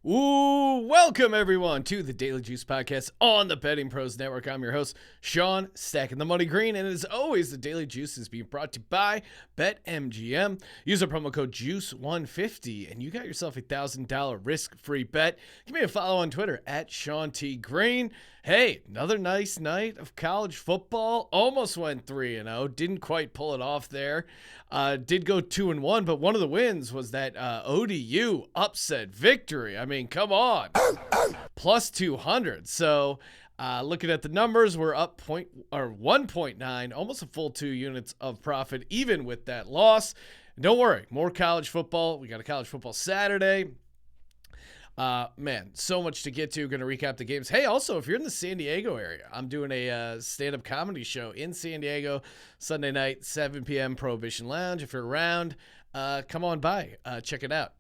Ooh, welcome everyone to the Daily Juice Podcast on the Betting Pros Network. I'm your host, Sean, stacking the money green. And as always, the Daily Juice is being brought to you by BetMGM. Use our promo code JUICE150 and you got yourself a $1,000 risk-free bet. Give me a follow on Twitter at Sean T. Green. Hey, another nice night of college football. Almost went 3-0. Didn't quite pull it off there. Did go 2-1, but one of the wins was that ODU upset victory. I mean, come on. Plus 200. So looking at the numbers, we're up 1.9, almost a full 2 units of profit, even with that loss. Don't worry, more college football. We got a college football Saturday. Man, so much to get to. Going to recap the games. Hey, also, if you're in the San Diego area, I'm doing a stand-up comedy show in San Diego Sunday night, 7 p.m. Prohibition Lounge. If you're around, come on by. Check it out.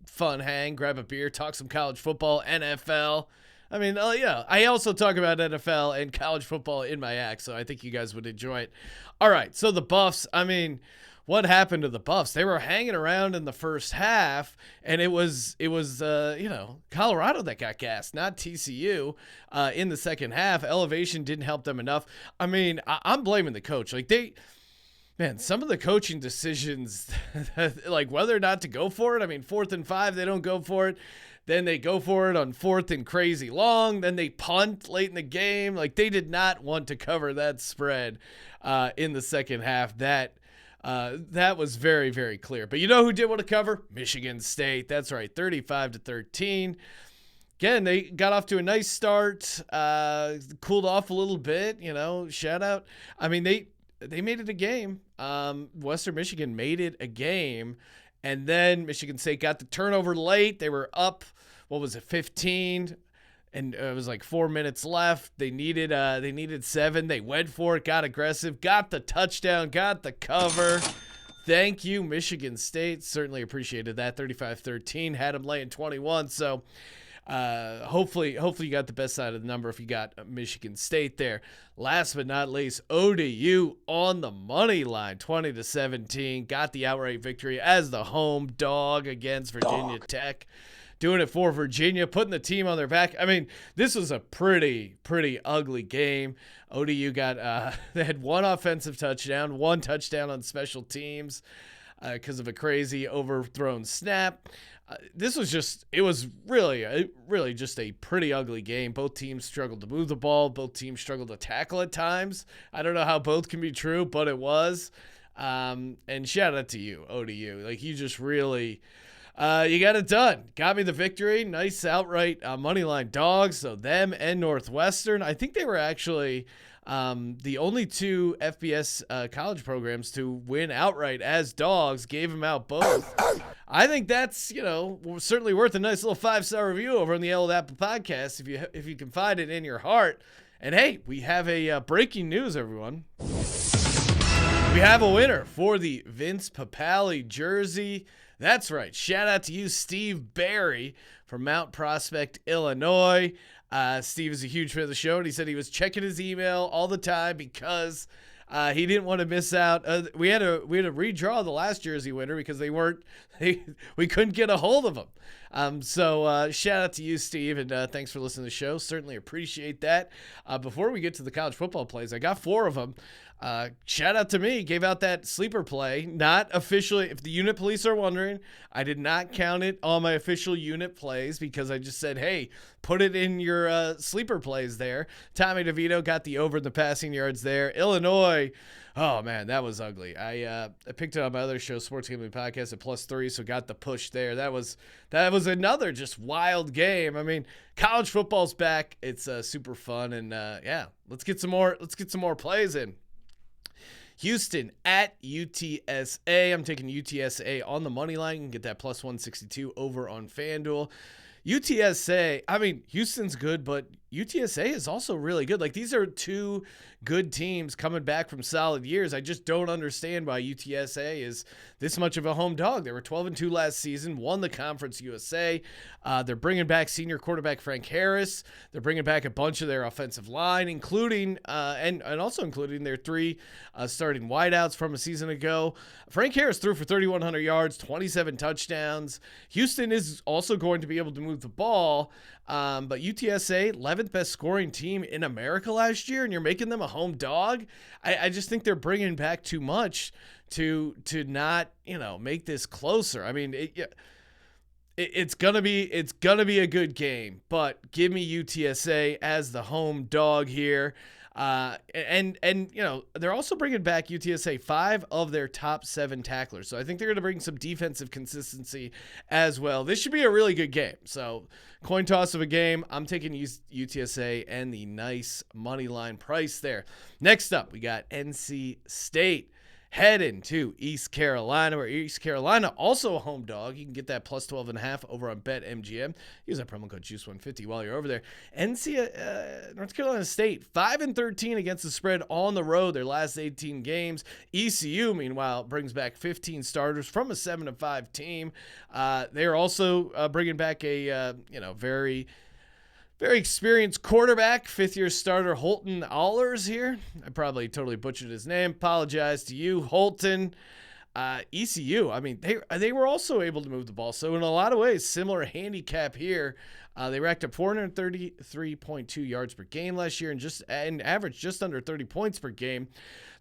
Fun hang, grab a beer, talk some college football, NFL. I mean, yeah, I also talk about NFL and college football in my act, so I think you guys would enjoy it. All right, so the Buffs, I mean, what happened to the Buffs? They were hanging around in the first half, and it was Colorado that got gassed, not TCU. In the second half, elevation didn't help them enough. I mean, I'm blaming the coach. Some of the coaching decisions, like whether or not to go for it. I mean, 4th and 5, they don't go for it. Then they go for it on 4th and crazy long. Then they punt late in the game. Like, they did not want to cover that spread in the second half. That was very, very clear. But you know who did want to cover? Michigan State. That's right, 35-13. Again, they got off to a nice start, cooled off a little bit, shout out. I mean, they made it a game. Western Michigan made it a game. And then Michigan State got the turnover late. They were up, 15? And it was like 4 minutes left. They needed 7. They went for it, got aggressive, got the touchdown, got the cover. Thank you, Michigan State. Certainly appreciated that. 35-13, had them laying 21. So hopefully you got the best side of the number if you got Michigan State there. Last but not least, ODU on the money line, 20-17. Got the outright victory as the home dog against Virginia Tech. Doing it for Virginia, putting the team on their back. I mean, this was a pretty ugly game. ODU they had one offensive touchdown, 1 touchdown on special teams because of a crazy overthrown snap. It was really just a pretty ugly game. Both teams struggled to move the ball. Both teams struggled to tackle at times. I don't know how both can be true, but it was. And shout out to you, ODU. Like, you just really... you got it done. Got me the victory. Nice outright money line dogs. So them and Northwestern. I think they were actually the only 2 FBS college programs to win outright as dogs. Gave them out both. I think that's certainly worth a nice little 5-star review over on the Old Apple Podcast if you can find it in your heart. And hey, we have a breaking news, everyone. We have a winner for the Vince Papale jersey. That's right. Shout out to you, Steve Barry from Mount Prospect, Illinois. Steve is a huge fan of the show, and he said he was checking his email all the time because he didn't want to miss out. We had to redraw the last jersey winner because we couldn't get a hold of them. So shout out to you, Steve, and thanks for listening to the show. Certainly appreciate that. Before we get to the college football plays, I got 4 of them. Shout out to me, gave out that sleeper play, not officially. If the unit police are wondering, I did not count it on my official unit plays because I just said, hey, put it in your sleeper plays there. Tommy DeVito got the over in the passing yards there. Illinois, oh man, that was ugly. I picked it on my other show, Sports Gambling Podcast, at +3, so got the push there. That was another just wild game. I mean, college football's back. It's super fun, and yeah, let's get some more plays in. Houston at UTSA. I'm taking UTSA on the money line. You can get that +162 over on FanDuel. UTSA, I mean, Houston's good, but UTSA is also really good. Like, these are two good teams coming back from solid years. I just don't understand why UTSA is this much of a home dog. They were 12-2 last season, won the Conference USA. They're bringing back senior quarterback Frank Harris. They're bringing back a bunch of their offensive line, including and also including their three starting wideouts from a season ago. Frank Harris threw for 3,100 yards, 27 touchdowns. Houston is also going to be able to move the ball. But UTSA, 11th best scoring team in America last year, and you're making them a home dog. I just think they're bringing back too much to not, make this closer. I mean, it's gonna be a good game, but give me UTSA as the home dog here. And they're also bringing back UTSA 5 of their top 7 tacklers. So I think they're going to bring some defensive consistency as well. This should be a really good game. So coin toss of a game. I'm taking UTSA and the nice money line price there. Next up, we got NC State heading to East Carolina, where East Carolina also a home dog. You can get that plus 12.5 over on BetMGM. Use that promo code Juice150 while you're over there. North Carolina State 5-13 against the spread on the road their last 18 games. ECU, meanwhile, brings back 15 starters from a 7-5 team. They're also bringing back a very experienced quarterback, fifth-year starter Holton Ahlers here. I probably totally butchered his name. Apologize to you, Holton. ECU, I mean, they were also able to move the ball. So in a lot of ways, similar handicap here. They racked up 433.2 yards per game last year and averaged just under 30 points per game.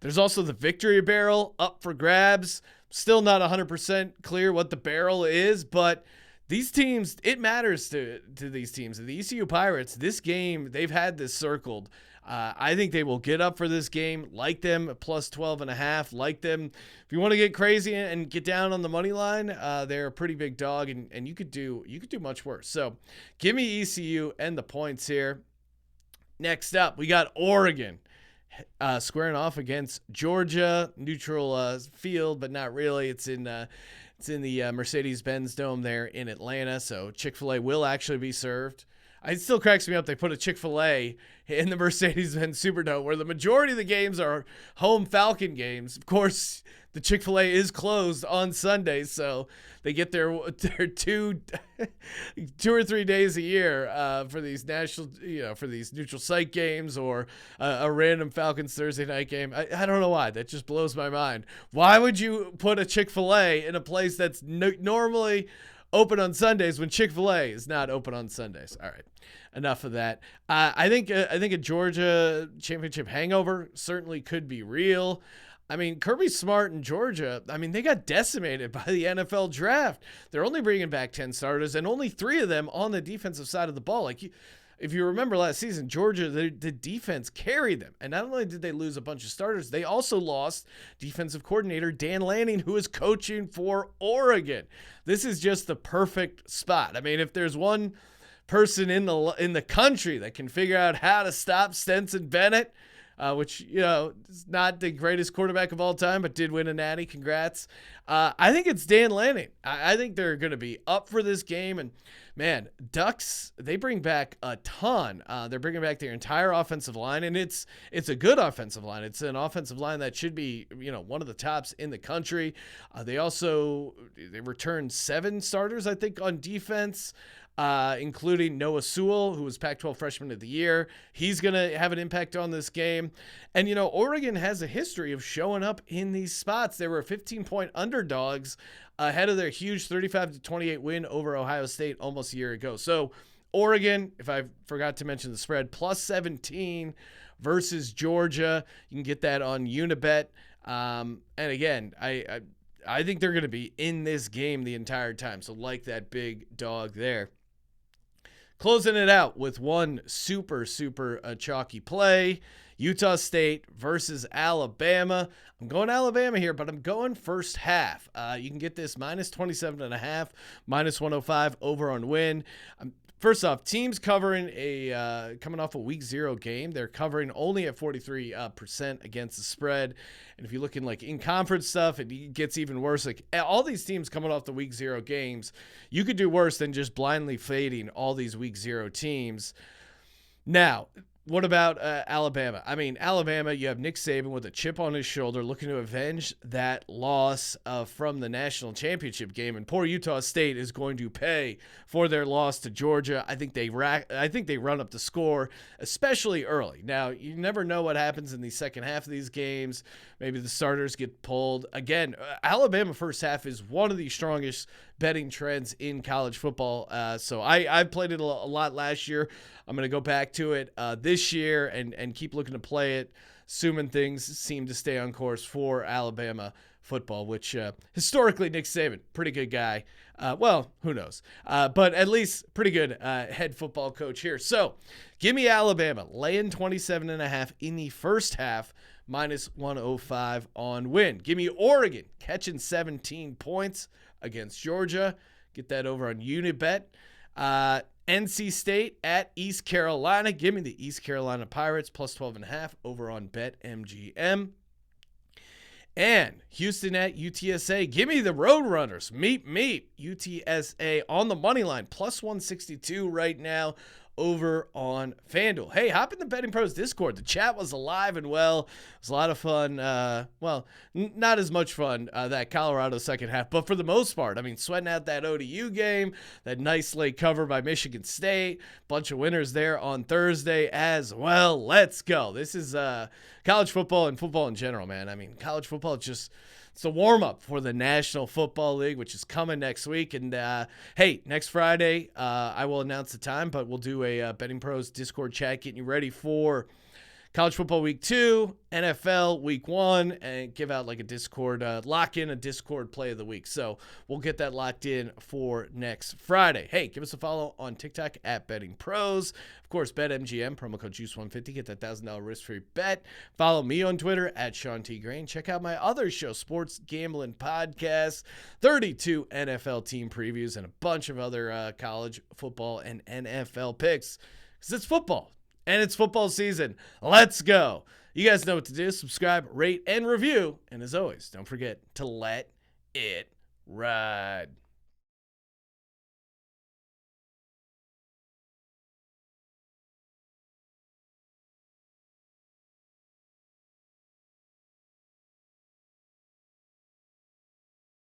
There's also the victory barrel up for grabs. Still not 100% clear what the barrel is, but these teams, it matters to these teams. The ECU Pirates, this game, they've had this circled. I think they will get up for this game. Like them, plus 12.5. Like them. If you want to get crazy and get down on the money line, they're a pretty big dog, and you could do much worse. So give me ECU and the points here. Next up, we got Oregon squaring off against Georgia. Neutral field, but not really. It's in the Mercedes-Benz Dome there in Atlanta, so Chick-fil-A will actually be served. It still cracks me up they put a Chick-fil-A in the Mercedes-Benz Superdome, where the majority of the games are home Falcon games. Of course, the Chick-fil-A is closed on Sundays, so they get their 2 or 3 days a year for these for these neutral site games or a random Falcons Thursday night game. I don't know why. That just blows my mind. Why would you put a Chick-fil-A in a place that's normally open on Sundays when Chick-fil-A is not open on Sundays? All right, enough of that. I think a Georgia championship hangover certainly could be real. I mean, Kirby Smart in Georgia, they got decimated by the NFL draft. They're only bringing back 10 starters, and only 3 of them on the defensive side of the ball. If you remember last season, Georgia, the defense carried them. And not only did they lose a bunch of starters, they also lost defensive coordinator Dan Lanning, who is coaching for Oregon. This is just the perfect spot. If there's one person in the country that can figure out how to stop Stetson Bennett, which, is not the greatest quarterback of all time, but did win a natty. Congrats. I think it's Dan Lanning. I think they're going to be up for this game. And, man, Ducks, they bring back a ton. They're bringing back their entire offensive line, and it's a good offensive line. It's an offensive line that should be, one of the tops in the country. They returned 7 starters, I think, on defense. Including Noah Sewell, who was Pac-12 Freshman of the Year. He's going to have an impact on this game. And, Oregon has a history of showing up in these spots. They were 15-point underdogs ahead of their huge 35-28 win over Ohio State almost a year ago. So, Oregon, if I forgot to mention the spread, plus 17 versus Georgia. You can get that on Unibet. And, again, I think they're going to be in this game the entire time. So, like that big dog there. Closing it out with one super chalky play, Utah State versus Alabama. I'm going Alabama here, but I'm going first half. You can get this minus 27.5, minus 105 over on win. First off, teams covering coming off a week 0 game, they're covering only at 43% against the spread. And if you look in conference stuff, it gets even worse. All these teams coming off the week 0 games, you could do worse than just blindly fading all these week 0 teams. Now, what about Alabama? I mean, Alabama, you have Nick Saban with a chip on his shoulder looking to avenge that loss from the national championship game. And poor Utah State is going to pay for their loss to Georgia. I think they run up the score, especially early. Now, you never know what happens in the second half of these games. Maybe the starters get pulled. Again, Alabama first half is one of the strongest betting trends in college football. So I played it a lot last year. I'm going to go back to it this year and keep looking to play it, assuming things seem to stay on course for Alabama football, which historically Nick Saban, pretty good guy. Well, who knows? But at least pretty good head football coach here. So give me Alabama laying 27.5 in the first half, minus 105 on win. Give me Oregon catching 17 points against Georgia. Get that over on Unibet. NC State at East Carolina. Give me the East Carolina Pirates plus 12.5 over on BetMGM. And Houston at UTSA. Give me the Roadrunners. Meet UTSA on the money line plus 162 right now over on FanDuel. Hey, hop in the Betting Pros Discord. The chat was alive and well. It was a lot of fun. Not as much fun that Colorado second half, but for the most part, I mean, sweating out that ODU game, that nice late cover by Michigan State, bunch of winners there on Thursday as well. Let's go. This is college football and football in general, man. I mean, college football just... it's a warm-up for the National Football League, which is coming next week. And, hey, next Friday, I will announce the time, but we'll do a Betting Pros Discord chat getting you ready for College Football Week 2, NFL Week 1, and give out like a Discord, lock in a Discord play of the week. So we'll get that locked in for next Friday. Hey, give us a follow on TikTok at Betting Pros. Of course, BetMGM, promo code JUICE150, get that $1,000 risk-free bet. Follow me on Twitter at Sean T. Green. Check out my other show, Sports Gambling Podcast, 32 NFL team previews, and a bunch of other college football and NFL picks. Because it's football. And it's football season. Let's go. You guys know what to do. Subscribe, rate, and review. And as always, don't forget to let it ride.